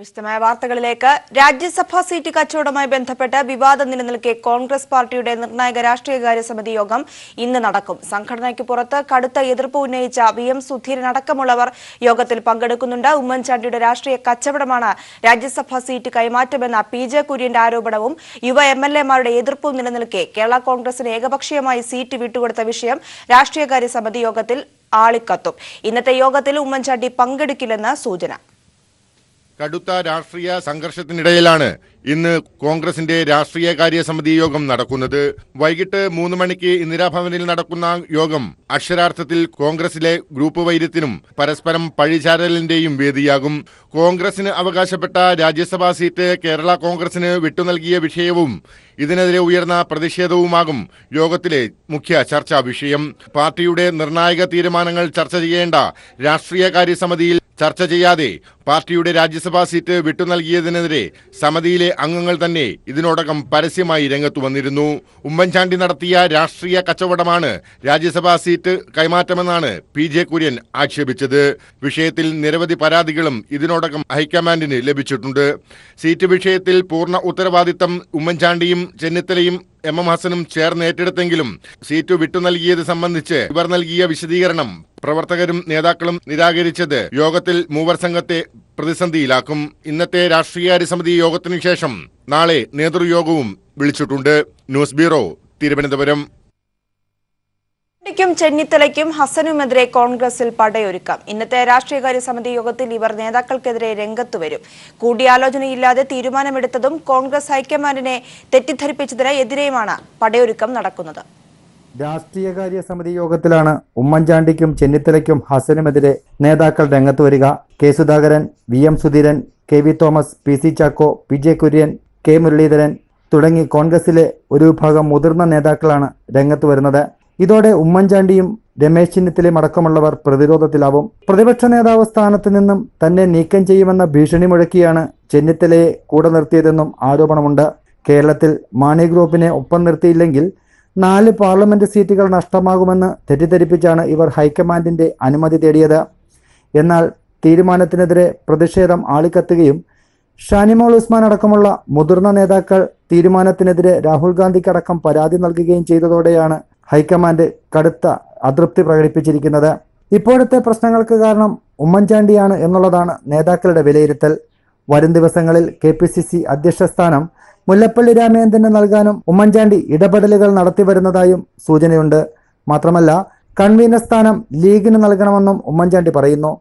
വിശദമായ വാർത്തകളിലേക്ക്. രാജ്യസഭാ സീറ്റ് കച്ചവടവുമായി ബന്ധപ്പെട്ട് വിവാദം നിലനിൽക്കെ കോൺഗ്രസ് പാർട്ടിയുടെ നിർണായക രാഷ്ട്രീയകാര്യ സമിതി യോഗം ഇന്ന് നടക്കും. സംഘടനയ്ക്ക് പുറത്ത് കടുത്ത എതിർപ്പ് ഉന്നയിച്ച VM സുധീരൻ അടക്കമുള്ളവർ യോഗത്തിൽ പങ്കെടുക്കുന്നുണ്ട്. ഉമ്മൻചാണ്ടിയുടെ രാഷ്ട്രീയ കച്ചവടമാണ് രാജ്യസഭാ സീറ്റ് കൈമാറ്റമെന്ന PJ കുര്യന്റെ ആരോപണവും യുവ MLA-മാരുടെ എതിർപ്പും നിലനിൽക്കെ കേരള കോൺഗ്രസിന് ഏകപക്ഷീയമായി സീറ്റ് വിട്ടുകൊടുത്ത വിഷയം രാഷ്ട്രീയകാര്യ സമിതി യോഗത്തിൽ ആളിക്കത്തും. ഇന്നത്തെ യോഗത്തിൽ ഉമ്മൻചാണ്ടി പങ്കെടുക്കില്ലെന്ന് സൂചന. കടുത്ത രാഷ്ട്രീയ സംഘർഷത്തിനിടയിലാണ് ഇന്ന് കോൺഗ്രസിന്റെ രാഷ്ട്രീയകാര്യ സമിതി യോഗം നടക്കുന്നത്. വൈകിട്ട് 3 മണിക്ക് ഇന്ദിരാഭവനിൽ നടക്കുന്ന യോഗം അക്ഷരാർത്ഥത്തിൽ കോൺഗ്രസിലെ ഗ്രൂപ്പ് വൈര്യത്തിനും പരസ്പരം പഴിചാരലിന്റെയും വേദിയാകും. കോൺഗ്രസിന് അവകാശപ്പെട്ട രാജ്യസഭാ സീറ്റ് കേരള കോൺഗ്രസിന് വിട്ടുനൽകിയ വിഷയവും ഇതിനെതിരെ ഉയർന്ന പ്രതിഷേധവുമാകും യോഗത്തിലെ മുഖ്യ ചർച്ചാ വിഷയം. പാർട്ടിയുടെ നിർണായക തീരുമാനങ്ങൾ ചർച്ച ചെയ്യേണ്ട രാഷ്ട്രീയകാര്യ സമിതിയിൽ ചർച്ച ചെയ്യാതെ പാർട്ടിയുടെ രാജ്യസഭാ സീറ്റ് വിട്ടുനൽകിയതിനെതിരെ സമിതിയിലെ അംഗങ്ങൾ തന്നെ ഇതിനോടകം പരസ്യമായി രംഗത്തു വന്നിരുന്നു. ഉമ്മൻചാണ്ടി നടത്തിയ രാഷ്ട്രീയ കച്ചവടമാണ് രാജ്യസഭാ സീറ്റ് കൈമാറ്റമെന്നാണ് PJ കുര്യൻ ആക്ഷേപിച്ചത്. വിഷയത്തിൽ നിരവധി പരാതികളും ഇതിനോടകം ഹൈക്കമാൻഡിന് ലഭിച്ചിട്ടുണ്ട്. സീറ്റ് വിഷയത്തിൽ പൂർണ്ണ ഉത്തരവാദിത്തം ഉമ്മൻചാണ്ടിയും ചെന്നിത്തലയും MM ഹസനും ചേർന്ന് ഏറ്റെടുത്തെങ്കിലും സീറ്റ് വിട്ടുനൽകിയത് സംബന്ധിച്ച് ഇവർ നൽകിയ വിശദീകരണം പ്രവർത്തകരും നേതാക്കളും നിരാകരിച്ചത് യോഗത്തിൽ മൂവർ സംഘത്തെ പ്രതിസന്ധിയിലാക്കും. ഇന്നത്തെ രാഷ്ട്രീയകാര്യ സമിതി യോഗത്തിനു ശേഷം നാളെ നേതൃയോഗവും വിളിച്ചിട്ടുണ്ട്. News bureau, Thiruvananthapuram. ും ചെന്നിത്തലയ്ക്കും ഹസനുമെതിരെ കോൺഗ്രസിൽ പടയൊരുക്കാം. ഇന്നത്തെ രാഷ്ട്രീയകാര്യ സമിതി യോഗത്തിൽ ഇവർ നേതാക്കൾക്കെതിരെ രംഗത്തു വരും. കൂടിയാലോചനയില്ലാതെ തീരുമാനമെടുത്തതും കോൺഗ്രസ് ഹൈക്കമാൻഡിനെ തെറ്റിദ്ധരിപ്പിച്ചതിന് എതിരെയുമാണ് പടയൊരുക്കം നടക്കുന്നത്. രാഷ്ട്രീയകാര്യ സമിതി യോഗത്തിലാണ് ഉമ്മൻചാണ്ടിക്കും ചെന്നിത്തലയ്ക്കും ഹസനുമെതിരെ നേതാക്കൾ രംഗത്ത് വരിക. K Sudhakaran, VM Sudheeran, KV Thomas, PC Chacko, PJ Kurian, K Muraleedharan തുടങ്ങി കോൺഗ്രസിലെ ഒരു വിഭാഗം മുതിർന്ന നേതാക്കളാണ് രംഗത്ത് വരുന്നത്. ഇതോടെ ഉമ്മൻചാണ്ടിയും രമേശ് ചെന്നിത്തലയും അടക്കമുള്ളവർ പ്രതിരോധത്തിലാവും. പ്രതിപക്ഷ നേതാവ് സ്ഥാനത്ത് നിന്നും തന്നെ നീക്കം ചെയ്യുമെന്ന ഭീഷണി മുഴക്കിയാണ് ചെന്നിത്തലയെ കൂടെ നിർത്തിയതെന്നും ആരോപണമുണ്ട്. കേരളത്തിൽ മാണി ഗ്രൂപ്പിനെ ഒപ്പം നിർത്തിയില്ലെങ്കിൽ 4 പാർലമെന്റ് സീറ്റുകൾ നഷ്ടമാകുമെന്ന് തെറ്റിദ്ധരിപ്പിച്ചാണ് ഇവർ ഹൈക്കമാൻഡിന്റെ അനുമതി തേടിയത്. എന്നാൽ തീരുമാനത്തിനെതിരെ പ്രതിഷേധം ആളിക്കത്തുകയും ഷാനിമോൾ ഉസ്മാൻ അടക്കമുള്ള മുതിർന്ന നേതാക്കൾ തീരുമാനത്തിനെതിരെ രാഹുൽ ഗാന്ധിക്കടക്കം പരാതി നൽകുകയും ചെയ്തതോടെയാണ് ഹൈക്കമാൻഡ് കടുത്ത അതൃപ്തി പ്രകടിപ്പിച്ചിരിക്കുന്നത്. ഇപ്പോഴത്തെ പ്രശ്നങ്ങൾക്ക് കാരണം ഉമ്മൻചാണ്ടിയാണ് എന്നുള്ളതാണ് നേതാക്കളുടെ വിലയിരുത്തൽ. വരും ദിവസങ്ങളിൽ KPCC അധ്യക്ഷ സ്ഥാനം മുല്ലപ്പള്ളി രാമചന്ദ്രന് നൽകാനും ഉമ്മൻചാണ്ടി ഇടപെടലുകൾ നടത്തിവരുന്നതായും സൂചനയുണ്ട്. മാത്രമല്ല കൺവീനർ സ്ഥാനം ലീഗിന് നൽകണമെന്നും ഉമ്മൻചാണ്ടി പറയുന്നു.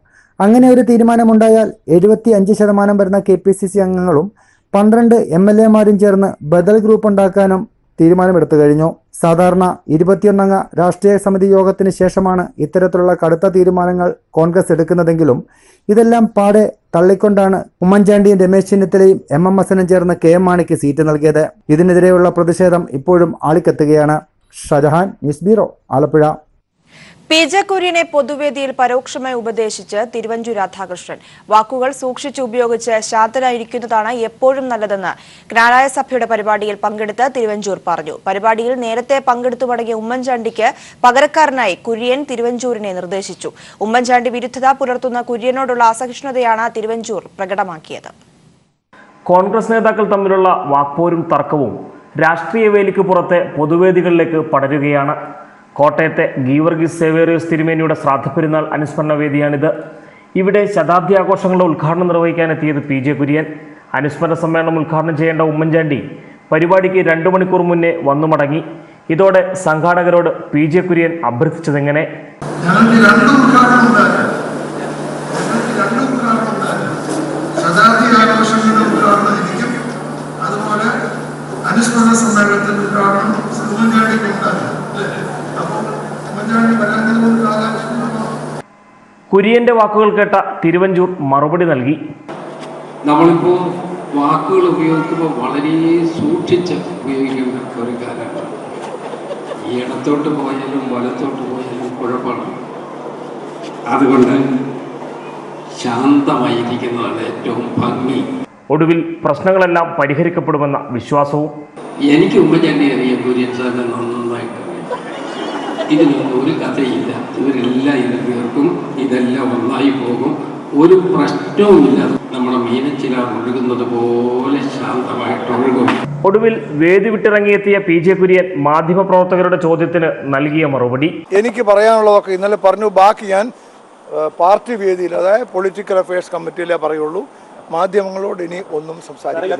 അങ്ങനെ ഒരു തീരുമാനമുണ്ടായാൽ 75% വരുന്ന KPCC അംഗങ്ങളും 12 MLA-മാരും ചേർന്ന് ബദൽ ഗ്രൂപ്പ് ഉണ്ടാക്കാനും തീരുമാനമെടുത്തു കഴിഞ്ഞു. സാധാരണ 21 അംഗ രാഷ്ട്രീയ സമിതി യോഗത്തിന് ശേഷമാണ് ഇത്തരത്തിലുള്ള കടുത്ത തീരുമാനങ്ങൾ കോൺഗ്രസ് എടുക്കുന്നതെങ്കിലും ഇതെല്ലാം പാടെ തള്ളിക്കൊണ്ടാണ് ഉമ്മൻചാണ്ടിയും രമേശ് ചെന്നിത്തലയും MM ഹസനും ചേർന്ന് KM മാണിക്ക് സീറ്റ് നൽകിയത്. ഇതിനെതിരെയുള്ള പ്രതിഷേധം ഇപ്പോഴും ആളിക്കത്തുകയാണ്. Shajahan, news bureau, Alappuzha. PJ കുര്യനെ പൊതുവേദിയിൽ പരോക്ഷമായി ഉപദേശിച്ച് തിരുവഞ്ചൂർ രാധാകൃഷ്ണൻ. വാക്കുകൾ സൂക്ഷിച്ച് ഉപയോഗിച്ച് ശാന്തനായിരിക്കുന്നതാണ് എപ്പോഴും നല്ലതെന്ന് ജ്ഞാനായ സഭയുടെ പരിപാടിയിൽ പങ്കെടുത്ത് തിരുവഞ്ചൂർ പറഞ്ഞു. പരിപാടിയിൽ നേരത്തെ പങ്കെടുത്തു മടങ്ങിയ ഉമ്മൻചാണ്ടിക്ക് പകരക്കാരനായി കുര്യൻ തിരുവഞ്ചൂരിനെ നിർദ്ദേശിച്ചു. ഉമ്മൻചാണ്ടി വിരുദ്ധത പുലർത്തുന്ന കുര്യനോടുള്ള അസഹിഷ്ണുതയാണ് തിരുവഞ്ചൂർ പ്രകടമാക്കിയത്. കോൺഗ്രസ് നേതാക്കൾ തമ്മിലുള്ള വാക്പോരും തർക്കവും രാഷ്ട്രീയ വേലിക്ക് പുറത്തെ പൊതുവേദികളിലേക്ക് പടരുകയാണ്. കോട്ടയത്തെ ഗീവർഗീസ് സേവേറിയോസ് തിരുമേനിയുടെ ശ്രാദ്ധപ്പെരുന്നാൾ അനുസ്മരണ വേദിയാണിത്. ഇവിടെ ശതാബ്ദി ആഘോഷങ്ങളുടെ ഉദ്ഘാടനം നിർവഹിക്കാനെത്തിയത് PJ കുര്യൻ. അനുസ്മരണ സമ്മേളനം ഉദ്ഘാടനം ചെയ്യേണ്ട ഉമ്മൻചാണ്ടി പരിപാടിക്ക് 2 മണിക്കൂർ മുന്നേ വന്നു മടങ്ങി. ഇതോടെ സംഘാടകരോട് PJ കുര്യൻ അഭ്യർത്ഥിച്ചതെങ്ങനെ? കുര്യന്റെ വാക്കുകൾ കേട്ട തിരുവഞ്ചൂർ മറുപടി നൽകി. നമ്മളിപ്പോൾ വാക്കുകൾ ഉപയോഗിക്കുമ്പോൾ വളരെ സൂക്ഷിച്ച് ഉപയോഗിക്കേണ്ട ഒരു കാലമാണ്. ഈ ഇടത്തോട്ട് പോയാലും വലത്തോട്ട് പോയാലും കുഴപ്പമാണ്. അതുകൊണ്ട് ശാന്തമായിരിക്കുന്നതാണ് ഏറ്റവും ഭംഗി. ഒടുവിൽ പ്രശ്നങ്ങളെല്ലാം പരിഹരിക്കപ്പെടുമെന്ന വിശ്വാസവും. എനിക്ക് ഉമ്മൻചാണ്ടി അറിയാം, കുര്യൻ സാറിനെ നന്നായിട്ട്. ഇതിനൊന്നും ഒരു കഥയില്ല. ഇവരെല്ലാം ഇത് തീർക്കും, ഇതെല്ലാം ഒന്നായി പോകും. ഒരു പ്രശ്നവുമില്ല. നമ്മുടെ മീനച്ചില ഒഴുകുന്നത് പോലെ ശാന്തമായിട്ട് ഒഴുകും. ഒടുവിൽ വേദി വിട്ടിറങ്ങിയെത്തിയ PJ കുര്യൻ മാധ്യമപ്രവർത്തകരുടെ ചോദ്യത്തിന് നൽകിയ മറുപടി. എനിക്ക് പറയാനുള്ളതൊക്കെ ഇന്നലെ പറഞ്ഞു. ബാക്കി ഞാൻ പാർട്ടി വേദിയിൽ, അതായത് പൊളിറ്റിക്കൽ അഫയേഴ്സ് കമ്മിറ്റിയിലേ പറയുള്ളൂ. മാധ്യമങ്ങളോട് ഇനി ഒന്നും സംസാരിക്കില്ല.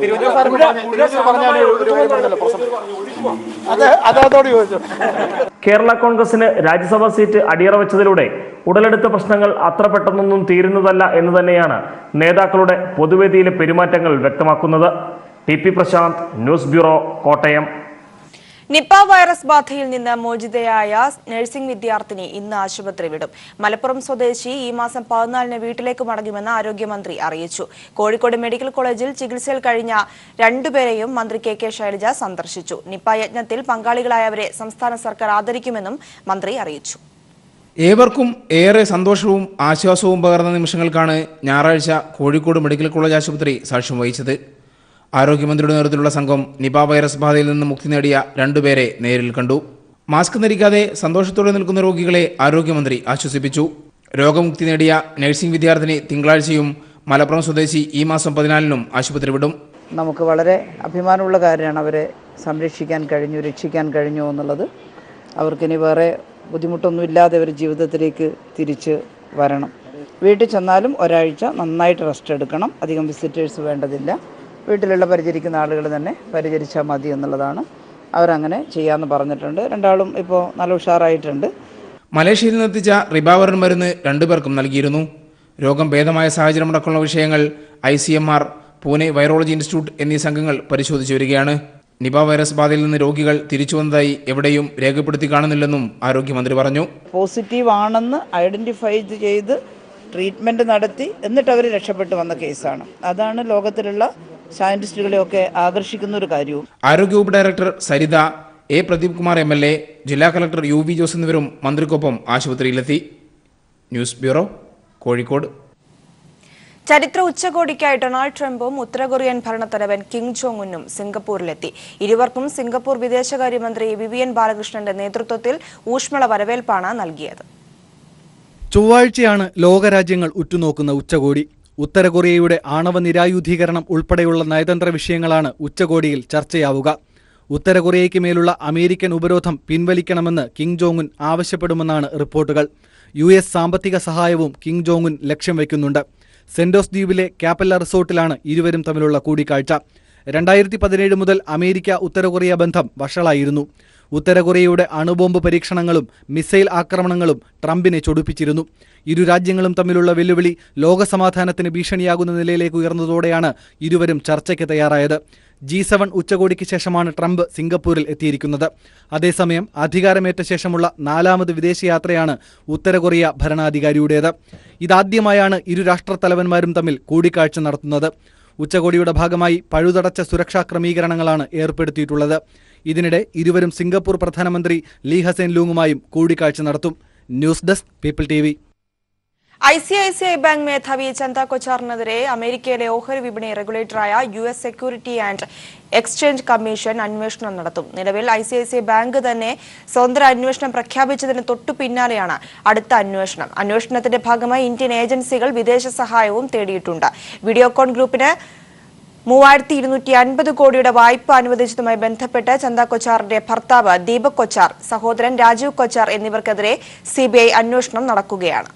കേരള കോൺഗ്രസിന് രാജ്യസഭാ സീറ്റ് അടിയറ വെച്ചതിലൂടെ ഉടലെടുത്ത പ്രശ്നങ്ങൾ അത്ര പെട്ടെന്നൊന്നും തീരുന്നതല്ല എന്ന് തന്നെയാണ് നേതാക്കളുടെ പൊതുവേദിയിലെ പെരുമാറ്റങ്ങൾ വ്യക്തമാക്കുന്നത്. TP Prashanth, news bureau, Kottayam. Nipah virus ബാധയിൽ നിന്ന് മോചിതയായ നഴ്സിംഗ് വിദ്യാർത്ഥിനി ഇന്ന് ആശുപത്രി വിടും. മലപ്പുറം സ്വദേശി ഈ മാസം 14-ന് വീട്ടിലേക്ക് മടങ്ങുമെന്ന് ആരോഗ്യമന്ത്രി അറിയിച്ചു. കോഴിക്കോട് മെഡിക്കൽ കോളേജിൽ ചികിത്സയിൽ കഴിഞ്ഞ രണ്ടുപേരെയും മന്ത്രി KK ശൈലജ സന്ദർശിച്ചു. നിപ യജ്ഞത്തിൽ പങ്കാളികളായവരെ സംസ്ഥാന സർക്കാർ ആദരിക്കുമെന്നും മന്ത്രി അറിയിച്ചു. ഏവർക്കും ഏറെ സന്തോഷവും ആശ്വാസവും പകർന്ന നിമിഷങ്ങൾക്കാണ് ഞായറാഴ്ച കോഴിക്കോട് മെഡിക്കൽ കോളേജ് ആശുപത്രി സാക്ഷ്യം വഹിച്ചത്. ആരോഗ്യമന്ത്രിയുടെ നേതൃത്വത്തിലുള്ള സംഘം നിപ വൈറസ് ബാധയിൽ നിന്ന് മുക്തി നേടിയ രണ്ടുപേരെ നേരിൽ കണ്ടു. മാസ്ക് ധരിക്കാതെ സന്തോഷത്തോടെ നിൽക്കുന്ന രോഗികളെ ആരോഗ്യമന്ത്രി ആശ്വസിപ്പിച്ചു. രോഗമുക്തി നേടിയ നഴ്സിംഗ് വിദ്യാർത്ഥിനി തിങ്കളാഴ്ചയും മലപ്പുറം സ്വദേശി ഈ മാസം 14-നും ആശുപത്രി വിടും. നമുക്ക് വളരെ അഭിമാനമുള്ള കാര്യമാണ് അവരെ സംരക്ഷിക്കാൻ കഴിഞ്ഞു, രക്ഷിക്കാൻ കഴിഞ്ഞു എന്നുള്ളത്. അവർക്കിനി വേറെ ബുദ്ധിമുട്ടൊന്നുമില്ലാതെ അവർ ജീവിതത്തിലേക്ക് തിരിച്ച് വരണം. വീട്ടിൽ ചെന്നാലും ഒരാഴ്ച നന്നായിട്ട് റെസ്റ്റ് എടുക്കണം. അധികം വിസിറ്റേഴ്സ് വേണ്ടതില്ല. വീട്ടിലുള്ള പരിചരിക്കുന്ന ആളുകൾ തന്നെ പരിചരിച്ചാൽ മതി എന്നുള്ളതാണ്. അവരങ്ങനെ ചെയ്യാമെന്ന് പറഞ്ഞിട്ടുണ്ട്. രണ്ടാളും ഇപ്പോൾ നല്ല ഉഷാറായിട്ടുണ്ട്. മലേഷ്യയിൽ നിന്നെത്തിച്ച റിബാവറിൻ മരുന്ന് രണ്ടുപേർക്കും നൽകിയിരുന്നു. രോഗം ഭേദമായ സാഹചര്യമടക്കമുള്ള വിഷയങ്ങൾ ICMR, പൂനെ വൈറോളജി ഇൻസ്റ്റിറ്റ്യൂട്ട് എന്നീ സംഘങ്ങൾ പരിശോധിച്ചു വരികയാണ്. നിപ വൈറസ് ബാധയിൽ നിന്ന് രോഗികൾ തിരിച്ചു വന്നതായി എവിടെയും രേഖപ്പെടുത്തി കാണുന്നില്ലെന്നും ആരോഗ്യമന്ത്രി പറഞ്ഞു. പോസിറ്റീവ് ആണെന്ന് ഐഡൻറ്റിഫൈ ചെയ്ത് ട്രീറ്റ്മെൻറ്റ് നടത്തി എന്നിട്ട് അവർ രക്ഷപ്പെട്ടു വന്ന കേസാണ്. അതാണ് ലോകത്തിലുള്ള സയന്റിസ്റ്റുകളെയൊക്കെ ആകർഷിക്കുന്ന ഒരു കാര്യവും. ആരോഗ്യവകുപ്പ് ഡയറക്ടർ സരിത, പ്രദീപ് കുമാർ MLA, ജില്ലാ കളക്ടർ UV ജോസ് എന്നിവരും മന്ത്രിക്കൊപ്പം ആശുപത്രിയിലെത്തി. News bureau, Kozhikode. ചരിത്ര ഉച്ചകോടിക്കായി ഡൊണാൾഡ് ട്രംപും ഉത്തര കൊറിയൻ ഭരണത്തലവൻ കിം ജോങ് ഉന്നും സിംഗപ്പൂരിലെത്തി. ഇരുവർക്കും സിംഗപ്പൂർ വിദേശകാര്യമന്ത്രി വിവിയൻ ബാലകൃഷ്ണന്റെ നേതൃത്വത്തിൽ ഊഷ്മള വരവേൽപ്പാണ് നൽകിയത്. ചൊവ്വാഴ്ചയാണ് ലോകരാജ്യങ്ങൾ ഉറ്റുനോക്കുന്ന ഉച്ചകോടി. ഉത്തര കൊറിയയുടെ ആണവ നിരായുധീകരണം ഉൾപ്പെടെയുള്ള നയതന്ത്ര വിഷയങ്ങളാണ് ഉച്ചകോടിയിൽ ചർച്ചയാവുക. ഉത്തര കൊറിയയ്ക്ക് മേലുള്ള അമേരിക്കൻ ഉപരോധം പിൻവലിക്കണമെന്ന് കിം ജോങ് ഉൻ ആവശ്യപ്പെടുമെന്നാണ് റിപ്പോർട്ടുകൾ. US സാമ്പത്തിക സഹായവും കിം ജോങ് ഉൻ ലക്ഷ്യം വയ്ക്കുന്നുണ്ട്. സെന്റോസ് ദ്വീപിലെ കാപ്പല്ല റിസോർട്ടിലാണ് ഇരുവരും തമ്മിലുള്ള കൂടിക്കാഴ്ച. 2017 മുതൽ അമേരിക്ക ഉത്തര കൊറിയ ബന്ധം വഷളായിരുന്നു. ഉത്തര കൊറിയയുടെ അണുബോംബ് പരീക്ഷണങ്ങളും മിസൈൽ ആക്രമണങ്ങളും ട്രംപിനെ ചൊടിപ്പിച്ചിരുന്നു. ഇരു രാജ്യങ്ങളും തമ്മിലുള്ള വെല്ലുവിളി ലോകസമാധാനത്തിന് ഭീഷണിയാകുന്ന നിലയിലേക്ക് ഉയർന്നതോടെയാണ് ഇരുവരും ചർച്ചയ്ക്ക് തയ്യാറായത്. G7 ഉച്ചകോടിക്ക് ശേഷമാണ് ട്രംപ് സിംഗപ്പൂരിൽ എത്തിയിരിക്കുന്നത്. അതേസമയം അധികാരമേറ്റ ശേഷമുള്ള 4ാമത് വിദേശയാത്രയാണ് ഉത്തര കൊറിയ ഭരണാധികാരിയുടേത്. ഇതാദ്യമായാണ് ഇരു രാഷ്ട്രത്തലവന്മാരും തമ്മിൽ കൂടിക്കാഴ്ച നടത്തുന്നത്. ഉച്ചകോടിയുടെ ഭാഗമായി പഴുതടച്ച സുരക്ഷാ ക്രമീകരണങ്ങളാണ് ഏർപ്പെടുത്തിയിട്ടുള്ളത്. ഇതിനിടെ ഇരുവരും സിംഗപ്പൂർ പ്രധാനമന്ത്രി ലീ ഹസൻ ലൂങ്ങുമായും കൂടിക്കാഴ്ച നടത്തും. News desk, people TV. ICICI bank മേധാവി ചന്ദ കൊച്ചാറിനെതിരെ അമേരിക്കയിലെ ഓഹരി വിപണി റെഗുലേറ്ററായ US security and exchange commission അന്വേഷണം നടത്തും. നിലവിൽ ICICI ബാങ്ക് തന്നെ സ്വതന്ത്ര അന്വേഷണം പ്രഖ്യാപിച്ചതിന് തൊട്ടു പിന്നാലെയാണ് അടുത്ത അന്വേഷണം. അന്വേഷണത്തിന്റെ ഭാഗമായി ഇന്ത്യൻ ഏജൻസികൾ വിദേശ സഹായവും തേടിയിട്ടുണ്ട്. വീഡിയോകോൺ ഗ്രൂപ്പിന് 3250 കോടിയുടെ വായ്പ അനുവദിച്ചതുമായി ബന്ധപ്പെട്ട് ചന്ദ കൊച്ചാറിന്റെ ഭർത്താവ് ദീപക് കൊച്ചാർ, സഹോദരൻ രാജീവ് കൊച്ചാർ എന്നിവർക്കെതിരെ CBI അന്വേഷണം നടക്കുകയാണ്.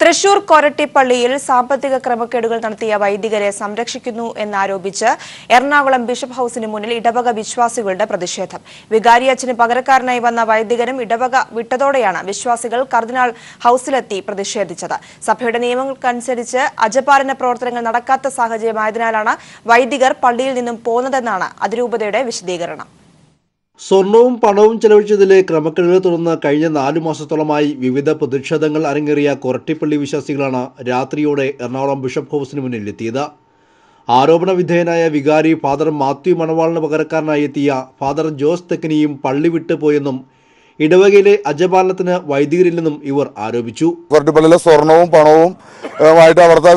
തൃശൂർ കൊരട്ടിപ്പള്ളിയിൽ സാമ്പത്തിക ക്രമക്കേടുകൾ നടത്തിയ വൈദികരെ സംരക്ഷിക്കുന്നു എന്നാരോപിച്ച് എറണാകുളം ബിഷപ്പ് ഹൌസിന് മുന്നിൽ ഇടവക വിശ്വാസികളുടെ പ്രതിഷേധം. വികാരിയച്ഛന് പകരക്കാരനായി വന്ന വൈദികരും ഇടവക വിട്ടതോടെയാണ് വിശ്വാസികൾ കർദിനാൾ ഹൌസിലെത്തി പ്രതിഷേധിച്ചത്. സഭയുടെ നിയമങ്ങൾക്കനുസരിച്ച് അജപാലന പ്രവർത്തനങ്ങൾ നടക്കാത്ത സാഹചര്യമായതിനാലാണ് വൈദികർ പള്ളിയിൽ നിന്നും പോന്നതെന്നാണ് അതിരൂപതയുടെ വിശദീകരണം. സ്വർണവും പണവും ചെലവഴിച്ചതിലെ ക്രമക്കേടുകളെ തുടർന്ന് കഴിഞ്ഞ 4 മാസത്തോളമായി വിവിധ പ്രതിഷേധങ്ങൾ അരങ്ങേറിയ കൊരട്ടിപ്പള്ളി വിശ്വാസികളാണ് രാത്രിയോടെ എറണാകുളം ബിഷപ്പ് ഹൌസിന് മുന്നിലെത്തിയത്. ആരോപണ വിധേയനായ വികാരി ഫാദർ മാത്യു മണവാളിന് പകരക്കാരനായി എത്തിയ ഫാദർ ജോസ് തെക്കനിയും പള്ളി വിട്ടുപോയെന്നും ഇടവകയിലെ അജപാലനത്തിന് വൈദികരില്ലെന്നും ഇവർ ആരോപിച്ചു. കൊരട്ടിപ്പള്ളിയിലെ സ്വർണവും പണവും ആയിട്ട് അവിടുത്തെ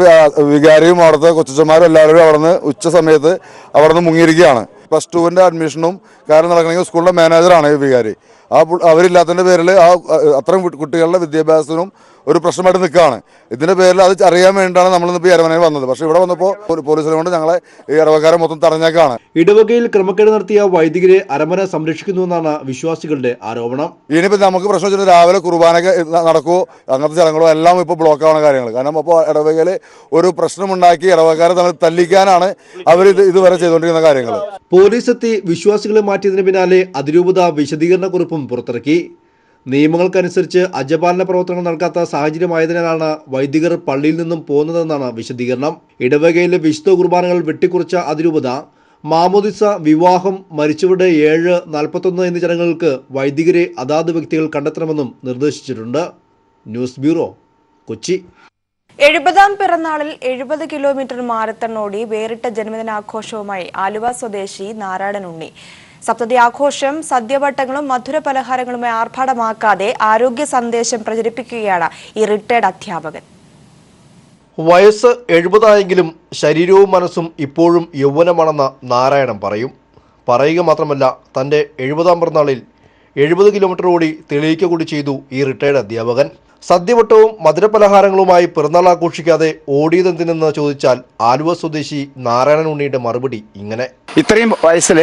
വികാരിയും അവിടുത്തെ കൊച്ചന്മാരും എല്ലാവരും അവിടുന്ന് ഉച്ച സമയത്ത് അവിടുന്ന് മുങ്ങിയിരിക്കുകയാണ്. +2 അഡ്മിഷനും കാര്യം നടക്കണമെങ്കിൽ സ്കൂളിലെ മാനേജറാണ് ഈ വികാരി. അവരില്ലാത്തതിൻ്റെ പേരിൽ അത്തരം കുട്ടികളുടെ വിദ്യാഭ്യാസത്തിനും ഒരു പ്രശ്നമായിട്ട് നിൽക്കുകയാണ്. ഇതിന്റെ പേരിൽ അത് അറിയാൻ വേണ്ടിയാണ് നമ്മളിപ്പോൾ എരവനയിൽ വന്നത്. പക്ഷേ ഇവിടെ വന്നപ്പോൾ പോലീസിനെ കൊണ്ട് ഞങ്ങളെ ഈ ഇടവക്കാരെ മൊത്തം തടഞ്ഞേക്കാണ്. ഇടവകയിൽ ക്രമക്കേട് നടത്തിയ വൈദികരെ അരമന സംരക്ഷിക്കുന്നുവെന്നാണ് വിശ്വാസികളുടെ ആരോപണം. ഇനിയിപ്പോൾ നമുക്ക് പ്രശ്നം വെച്ചാൽ രാവിലെ കുർബാനയൊക്കെ നടക്കുമോ അങ്ങനത്തെ സ്ഥലങ്ങളോ എല്ലാം ഇപ്പോൾ ബ്ലോക്ക് ആവുന്ന കാര്യങ്ങൾ. കാരണം അപ്പോൾ ഇടവകയിൽ ഒരു പ്രശ്നമുണ്ടാക്കി ഇടവക്കാരെ തമ്മിൽ തല്ലിക്കാനാണ് അവർ ഇതുവരെ ചെയ്തുകൊണ്ടിരിക്കുന്ന കാര്യങ്ങൾ. പോലീസ് എത്തി വിശ്വാസികളെ മാറ്റിയതിന് പിന്നാലെ അതിരൂപത വിശദീകരണ കുറിപ്പും പുറത്തിറക്കി. നിയമങ്ങൾക്കനുസരിച്ച് അജപാലന പ്രവർത്തനങ്ങൾ നടക്കാത്ത സാഹചര്യമായതിനാലാണ് വൈദികർ പള്ളിയിൽ നിന്നും പോകുന്നതെന്നാണ് വിശദീകരണം. ഇടവകയിലെ വിശുദ്ധ കുർബാനകൾ വെട്ടിക്കുറച്ച അതിരൂപത മാമോദിസ, വിവാഹം, മരിച്ചവരുടെ 7, 41 എന്നീ ചടങ്ങുകൾക്ക് വൈദികരെ അതാത് വ്യക്തികൾ കണ്ടെത്തണമെന്നും നിർദ്ദേശിച്ചിട്ടുണ്ട്. News bureau, Kochi. 70ാം പിറന്നാളിൽ 70 kilometre marathon ഓടി വേറിട്ട ജന്മദിനാഘോഷവുമായി ആലുവ സ്വദേശി നാരായണൻ ഉണ്ണി. സപ്തതി ആഘോഷം സദ്യവട്ടങ്ങളും മധുര പലഹാരങ്ങളുമായി ആർഭാടമാക്കാതെ ആരോഗ്യ സന്ദേശം പ്രചരിപ്പിക്കുകയാണ് ഈ റിട്ടയർഡ് അധ്യാപകൻ. വയസ്സ് 70 ശരീരവും മനസ്സും ഇപ്പോഴും യൗവനമാണെന്ന് നാരായണൻ പറയുക മാത്രമല്ല, തൻ്റെ 70ാം പിറന്നാളിൽ 70 കിലോമീറ്റർ ഓടി തെളിയിക്ക കൂടി ചെയ്തു ഈ റിട്ടയർഡ് അധ്യാപകൻ. സദ്യവട്ടവും മധുരപലഹാരങ്ങളുമായി പിറന്നാൾ ആഘോഷിക്കാതെ ഓടിയതെന്തിനെന്ന് ചോദിച്ചാൽ ആലുവ സ്വദേശി നാരായണൻ ഉണ്ണിയുടെ മറുപടി ഇങ്ങനെ: ഇത്രയും വയസ്സിൽ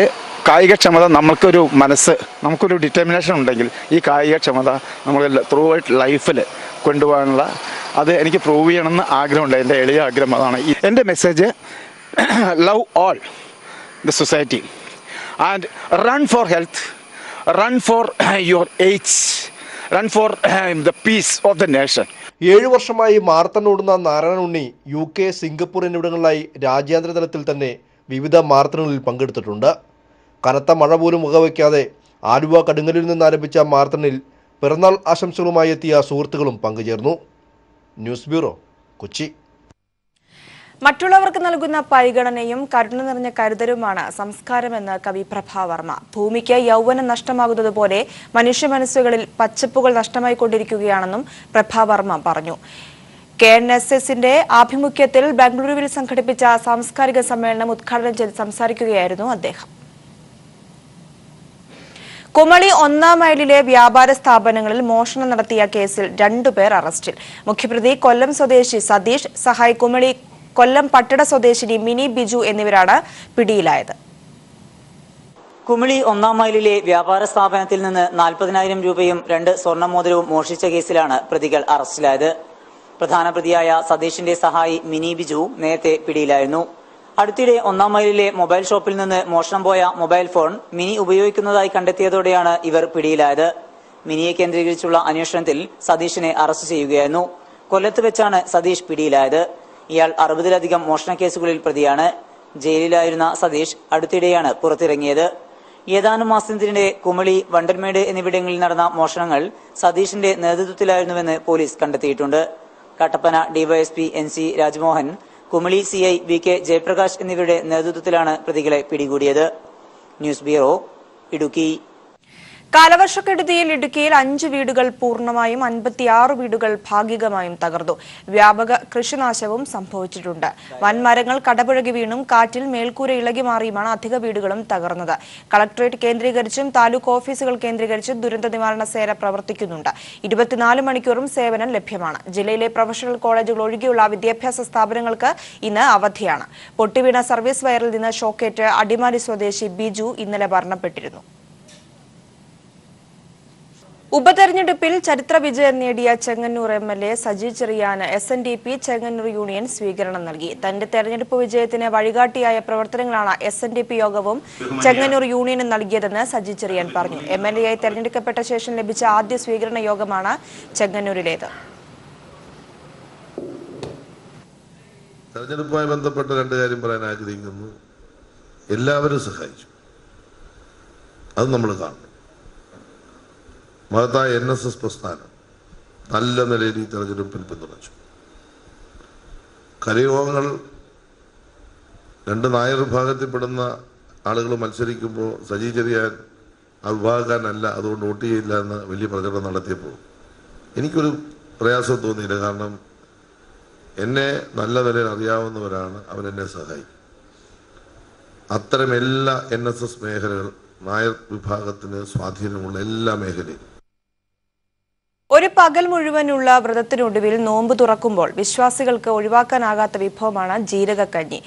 കായികക്ഷമത, നമുക്കൊരു മനസ്സ്, നമുക്കൊരു ഡിറ്റർമിനേഷൻ ഉണ്ടെങ്കിൽ ഈ കായികക്ഷമത നമ്മൾ ത്രൂ ഔട്ട് ലൈഫിൽ കൊണ്ടുപോകാനുള്ള അത് എനിക്ക് പ്രൂവ് ചെയ്യണമെന്ന് ആഗ്രഹമുണ്ട്. എൻ്റെ എളിയ ആഗ്രഹം അതാണ്. എൻ്റെ message: love all the society and run for health, run for your age, run for the peace of the nation. 7 വർഷമായി മാരത്തൺ ഓടുന്ന നാരായണൻ ഉണ്ണി UK, സിംഗപ്പൂർ എന്നിവിടങ്ങളിലായി രാജ്യാന്തര തലത്തിൽ തന്നെ വിവിധ മാരത്തണുകളിൽ പങ്കെടുത്തിട്ടുണ്ട്. കനത്ത മഴ പോലും വകവയ്ക്കാതെ ആലുവ കടുങ്ങലിൽ നിന്ന് ആരംഭിച്ച മാരത്തണിൽ പിറന്നാൾ ആശംസകളുമായി എത്തിയ സുഹൃത്തുക്കളും പങ്കുചേർന്നു. News bureau, Kochi. മറ്റുള്ളവർക്ക് നൽകുന്ന പരിഗണനയും കരുണ നിറഞ്ഞ കരുതലുമാണ് സംസ്കാരമെന്ന് കവി പ്രഭാവർമ്മ. ഭൂമിക്ക് യൗവനം നഷ്ടമാകുന്നതുപോലെ മനുഷ്യ മനസ്സുകളിൽ പച്ചപ്പുകൾ നഷ്ടമായിക്കൊണ്ടിരിക്കുകയാണെന്നും പ്രഭാവർമ്മ പറഞ്ഞു. KNSSന്റെ ആഭിമുഖ്യത്തിൽ ബംഗളൂരുവിൽ സംഘടിപ്പിച്ച സാംസ്കാരിക സമ്മേളനം ഉദ്ഘാടനം ചെയ്ത് സംസാരിക്കുകയായിരുന്നു അദ്ദേഹം. കുമളി 1-ാം മൈലിലെ വ്യാപാര സ്ഥാപനങ്ങളിൽ മോഷണം നടത്തിയ കേസിൽ 2 പേർ അറസ്റ്റിൽ. മുഖ്യപ്രതി കൊല്ലം സ്വദേശി സതീഷ്, സഹായി കുമളി കൊല്ലം പട്ടട സ്വദേശിനി മിനി ബിജു എന്നിവരാണ് പിടിയിലായത്. കുമളി 1-ാം മൈലിലെ വ്യാപാര സ്ഥാപനത്തിൽ നിന്ന് 40,000 രൂപയും 2 സ്വർണ്ണമോതിരവും മോഷ്ടിച്ച കേസിലാണ് പ്രതികൾ അറസ്റ്റിലായത്. പ്രധാന പ്രതിയായ സതീഷിന്റെ സഹായി മിനി ബിജു നേരത്തെ പിടിയിലായിരുന്നു. അടുത്തിടെ 1-ാം മൈലിലെ മൊബൈൽ ഷോപ്പിൽ നിന്ന് മോഷണം പോയ മൊബൈൽ ഫോൺ മിനി ഉപയോഗിക്കുന്നതായി കണ്ടെത്തിയതോടെയാണ് ഇവർ പിടിയിലായത്. മിനിയെ കേന്ദ്രീകരിച്ചുള്ള അന്വേഷണത്തിൽ സതീഷിനെ അറസ്റ്റ് ചെയ്യുകയായിരുന്നു. കൊല്ലത്ത് വെച്ചാണ് സതീഷ് പിടിയിലായത്. ഇയാൾ 60-ലധികം മോഷണ കേസുകളിൽ പ്രതിയാണ്. ജയിലിലായിരുന്ന സതീഷ് അടുത്തിടെയാണ് പുറത്തിറങ്ങിയത്. ഏതാനും മാസത്തിനിടെ കുമളി, വണ്ടൻമേട് എന്നിവിടങ്ങളിൽ നടന്ന മോഷണങ്ങൾ സതീഷിന്റെ നേതൃത്വത്തിലായിരുന്നുവെന്ന് പോലീസ് കണ്ടെത്തിയിട്ടുണ്ട്. Kattappana DYSP NC Rajmohan, Kumily CI VK Jayaprakash എന്നിവരുടെ നേതൃത്വത്തിലാണ് പ്രതികളെ പിടികൂടിയത്. News bureau, Idukki. കാലവർഷക്കെടുതിയിൽ ഇടുക്കിയിൽ 5 വീടുകൾ പൂർണ്ണമായും 56 വീടുകൾ ഭാഗികമായും തകർന്നു. വ്യാപക കൃഷിനാശവും സംഭവിച്ചിട്ടുണ്ട്. വൻമരങ്ങൾ കടപുഴകി വീണും കാറ്റിൽ മേൽക്കൂര ഇളകി മാറിയുമാണ് അധിക വീടുകളും തകർന്നത്. കളക്ടറേറ്റ് കേന്ദ്രീകരിച്ചും താലൂക്ക് ഓഫീസുകൾ കേന്ദ്രീകരിച്ചും ദുരന്ത നിവാരണ സേന പ്രവർത്തിക്കുന്നുണ്ട്. 24 മണിക്കൂറും സേവനം ലഭ്യമാണ്. ജില്ലയിലെ പ്രൊഫഷണൽ കോളേജുകൾ ഒഴികെയുള്ള വിദ്യാഭ്യാസ സ്ഥാപനങ്ങൾക്ക് ഇന്ന് അവധിയാണ്. പൊട്ടിവീണ സർവീസ് വയറിൽ നിന്ന് ഷോക്കേറ്റ് അടിമാലി സ്വദേശി ബിജു ഇന്നലെ മരണപ്പെട്ടിരുന്നു. ഉപതെരഞ്ഞെടുപ്പിൽ ചരിത്ര വിജയം നേടിയ ചെങ്ങന്നൂർ MLA സജി ചെറിയാന് SNDP ചെങ്ങന്നൂർ യൂണിയൻ സ്വീകരണം നൽകി. തന്റെ തെരഞ്ഞെടുപ്പ് വിജയത്തിന് വഴികാട്ടിയായ പ്രവർത്തനങ്ങളാണ് SNDP യോഗവും ചെങ്ങന്നൂർ യൂണിയനും നൽകിയതെന്ന് സജി ചെറിയാൻ പറഞ്ഞു. MLAയായി തെരഞ്ഞെടുക്കപ്പെട്ട ശേഷം ലഭിച്ച ആദ്യ സ്വീകരണ യോഗമാണ് ചെങ്ങന്നൂരിലേത്. തെരഞ്ഞെടുപ്പുമായി ബന്ധപ്പെട്ട 2 കാര്യം പറയാൻ ആഗ്രഹിക്കുന്നു. എല്ലാവരും സഹായിച്ചു, അത് നമ്മൾ കാണും. മഹത്തായ NSS പ്രസ്ഥാനം നല്ല നിലയിൽ ഈ തെരഞ്ഞെടുപ്പിൽ പിന്തുണച്ചു. കരയോഗങ്ങൾ 2 നായർ വിഭാഗത്തിൽപ്പെടുന്ന ആളുകൾ മത്സരിക്കുമ്പോൾ സജി ചെറിയാൻ ആ വിഭാഗക്കാരനല്ല, അതുകൊണ്ട് വോട്ട് ചെയ്യില്ല എന്ന് വലിയ പ്രചരണം നടത്തിയപ്പോൾ എനിക്കൊരു പ്രയാസം തോന്നിയില്ല. കാരണം എന്നെ നല്ല നിലയിൽ അറിയാവുന്നവരാണ്, അവരെന്നെ സഹായിക്കും. അത്തരം എല്ലാ NSS മേഖലകൾ, നായർ വിഭാഗത്തിന് സ്വാധീനമുള്ള എല്ലാ മേഖലയും ഒരു പകൽ മുഴുവനുള്ള വ്രതത്തിനൊടുവിൽ നോമ്പ് തുറക്കുമ്പോൾ വിശ്വാസികൾക്ക് ഒഴിവാക്കാനാകാത്ത വിഭവമാണ് ജീരകക്കഞ്ഞി.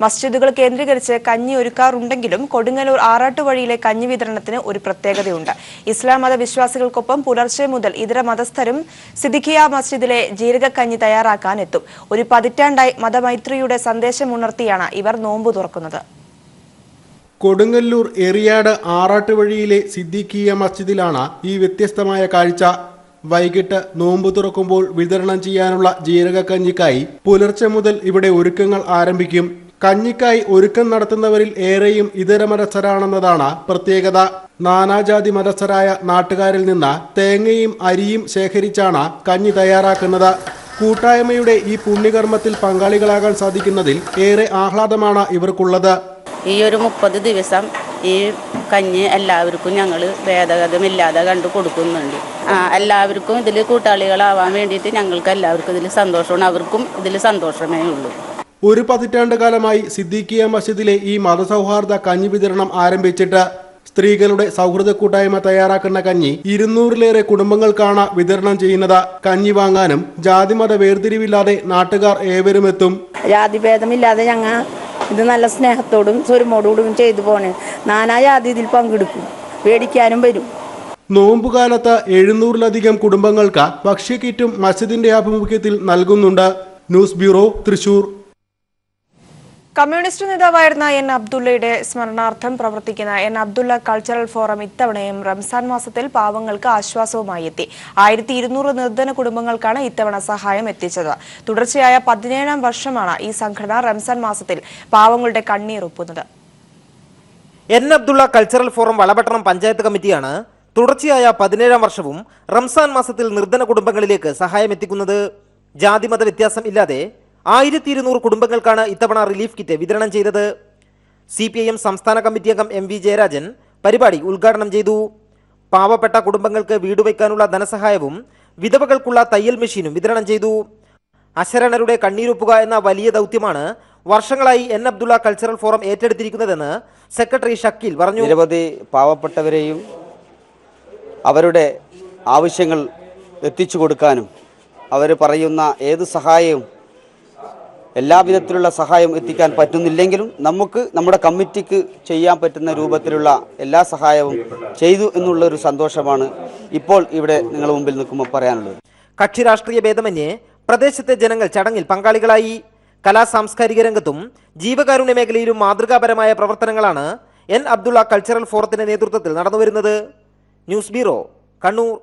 മസ്ജിദുകൾ കേന്ദ്രീകരിച്ച് കഞ്ഞി ഒരുക്കാറുണ്ടെങ്കിലും കൊടുങ്ങല്ലൂർ ആറാട്ടുവഴിയിലെ കഞ്ഞി വിതരണത്തിന് ഒരു പ്രത്യേകതയുണ്ട്. ഇസ്ലാം മത വിശ്വാസികൾക്കൊപ്പം പുലർച്ചെ മുതൽ ഇതര മതസ്ഥരും സിദ്ദിഖിയ മസ്ജിദിലെ ജീരകക്കഞ്ഞി തയ്യാറാക്കാൻ എത്തും. ഒരു പതിറ്റാണ്ടായി മതമൈത്രിയുടെ സന്ദേശമുണർത്തിയാണ് ഇവർ നോമ്പ് തുറക്കുന്നത്. കൊടുങ്ങല്ലൂർ എറിയാട് ആറാട്ടുവഴിയിലെ സിദ്ദിഖിയ മസ്ജിദിലാണ് ഈ വ്യത്യസ്തമായ കാഴ്ച. വൈകിട്ട് നോമ്പ് തുറക്കുമ്പോൾ വിതരണം ചെയ്യാനുള്ള ജീരകക്കഞ്ഞിക്കായി പുലർച്ചെ മുതൽ ഇവിടെ ഒരുക്കങ്ങൾ ആരംഭിക്കും. കഞ്ഞിക്കായി ഒരുക്കം നടത്തുന്നവരിൽ ഏറെയും ഇതര മതസ്ഥരാണെന്നതാണ് പ്രത്യേകത. നാനാജാതി മതസ്ഥരായ നാട്ടുകാരിൽ നിന്ന് തേങ്ങയും അരിയും ശേഖരിച്ചാണ് കഞ്ഞി തയ്യാറാക്കുന്നത്. കൂട്ടായ്മയുടെ ഈ പുണ്യകർമ്മത്തിൽ പങ്കാളികളാകാൻ സാധിക്കുന്നതിൽ ഏറെ ആഹ്ലാദമാണ് ഇവർക്കുള്ളത്. ഈ ഒരു 30 ദിവസം ഈ കഞ്ഞി എല്ലാവർക്കും ഞങ്ങൾ ഭേദഗതമില്ലാതെ കണ്ടു കൊടുക്കുന്നുണ്ട്. എല്ലാവർക്കും ഇതിൽ കൂട്ടാളികളാവാൻ വേണ്ടിയിട്ട് ഞങ്ങൾക്ക് എല്ലാവർക്കും ഇതിൽ സന്തോഷമാണ്. അവർക്കും ഇതിൽ സന്തോഷമേ ഉള്ളൂ. ഒരു പതിറ്റാണ്ട് കാലമായി സിദ്ദിഖിയ മസ്ജിദിലെ ഈ മതസൗഹാർദ്ദ കഞ്ഞി വിതരണം ആരംഭിച്ചിട്ട് സ്ത്രീകളുടെ സൗഹൃദ കൂട്ടായ്മ തയ്യാറാക്കുന്ന കഞ്ഞി 200-ലേറെ കുടുംബങ്ങൾക്കാണ് വിതരണം ചെയ്യുന്നത്. കഞ്ഞി വാങ്ങാനും ജാതിമത വേർതിരിവില്ലാതെ നാട്ടുകാർ ഏവരും എത്തും. ജാതിഭേദമില്ലാതെ ഞങ്ങൾ ഇത് നല്ല സ്നേഹത്തോടും സ്വരമോടുകൂടും ചെയ്തു പോണേ. നാനാജാതി ഇതിൽ പങ്കെടുക്കും, മേടിക്കാനും വരും. നോമ്പുകാലത്ത് 700-ലധികം കുടുംബങ്ങൾക്ക് ഭക്ഷ്യക്കിറ്റും മസ്ജിദിന്റെ ആഭിമുഖ്യത്തിൽ നൽകുന്നുണ്ട്. News bureau, Thrissur. കമ്മ്യൂണിസ്റ്റ് നേതാവായിരുന്ന എൻ അബ്ദുള്ളയുടെ സ്മരണാർത്ഥം പ്രവർത്തിക്കുന്ന എൻ അബ്ദുള്ള കൾച്ചറൽ ഫോറം ഇത്തവണയും റംസാൻ മാസത്തിൽ പാവങ്ങൾക്ക് ആശ്വാസവുമായി എത്തി. 1200 നിർധന കുടുംബങ്ങൾക്കാണ് ഇത്തവണ സഹായം എത്തിച്ചത്. തുടർച്ചയായ 17ാം വർഷമാണ് ഈ സംഘടന റംസാൻ മാസത്തിൽ പാവങ്ങളുടെ കണ്ണീർ ഒപ്പുന്നത്. N Abdulla cultural forum Valapattanam panchayat കമ്മിറ്റിയാണ് തുടർച്ചയായ 17ാം വർഷവും റംസാൻ മാസത്തിൽ നിർധന കുടുംബങ്ങളിലേക്ക് സഹായം എത്തിക്കുന്നത്. ജാതിമത വ്യത്യാസം ഇല്ലാതെ 1200 കുടുംബങ്ങൾക്കാണ് ഇത്തവണ റിലീഫ് കിറ്റ് വിതരണം ചെയ്തത്. CPIM സംസ്ഥാന കമ്മിറ്റി അംഗം MV ജയരാജൻ പരിപാടി ഉദ്ഘാടനം ചെയ്തു. പാവപ്പെട്ട കുടുംബങ്ങൾക്ക് വീട് വയ്ക്കാനുള്ള ധനസഹായവും വിധവകൾക്കുള്ള തയ്യൽ മെഷീനും വിതരണം ചെയ്തു. അശരണരുടെ കണ്ണീരൊപ്പുക എന്ന വലിയ ദൗത്യമാണ് വർഷങ്ങളായി എൻ അബ്ദുള്ള കൾച്ചറൽ ഫോറം ഏറ്റെടുത്തിരിക്കുന്നതെന്ന് സെക്രട്ടറി ഷക്കീൽ പറഞ്ഞു. നിരവധി പാവപ്പെട്ടവരെയും അവരുടെ ആവശ്യങ്ങൾ എത്തിച്ചു കൊടുക്കാനും അവർ പറയുന്ന ഏത് സഹായവും എല്ലാവിധത്തിലുള്ള സഹായം എത്തിക്കാൻ പറ്റുന്നില്ലെങ്കിലും നമുക്ക് നമ്മുടെ കമ്മിറ്റിക്ക് ചെയ്യാൻ പറ്റുന്ന രൂപത്തിലുള്ള എല്ലാ സഹായവും ചെയ്തു എന്നുള്ളൊരു സന്തോഷമാണ് ഇപ്പോൾ ഇവിടെ നിങ്ങളുടെ മുമ്പിൽ നിൽക്കുമ്പോൾ പറയാനുള്ളത്. കക്ഷി രാഷ്ട്രീയ ഭേദമന്യേ പ്രദേശത്തെ ജനങ്ങൾ ചടങ്ങിൽ പങ്കാളികളായി. കലാ സാംസ്കാരിക രംഗത്തും ജീവകാരുണ്യ മേഖലയിലും മാതൃകാപരമായ പ്രവർത്തനങ്ങളാണ് എൻ അബ്ദുള്ള കൾച്ചറൽ ഫോറത്തിന്റെ നേതൃത്വത്തിൽ നടന്നുവരുന്നത്. News bureau, Kannur.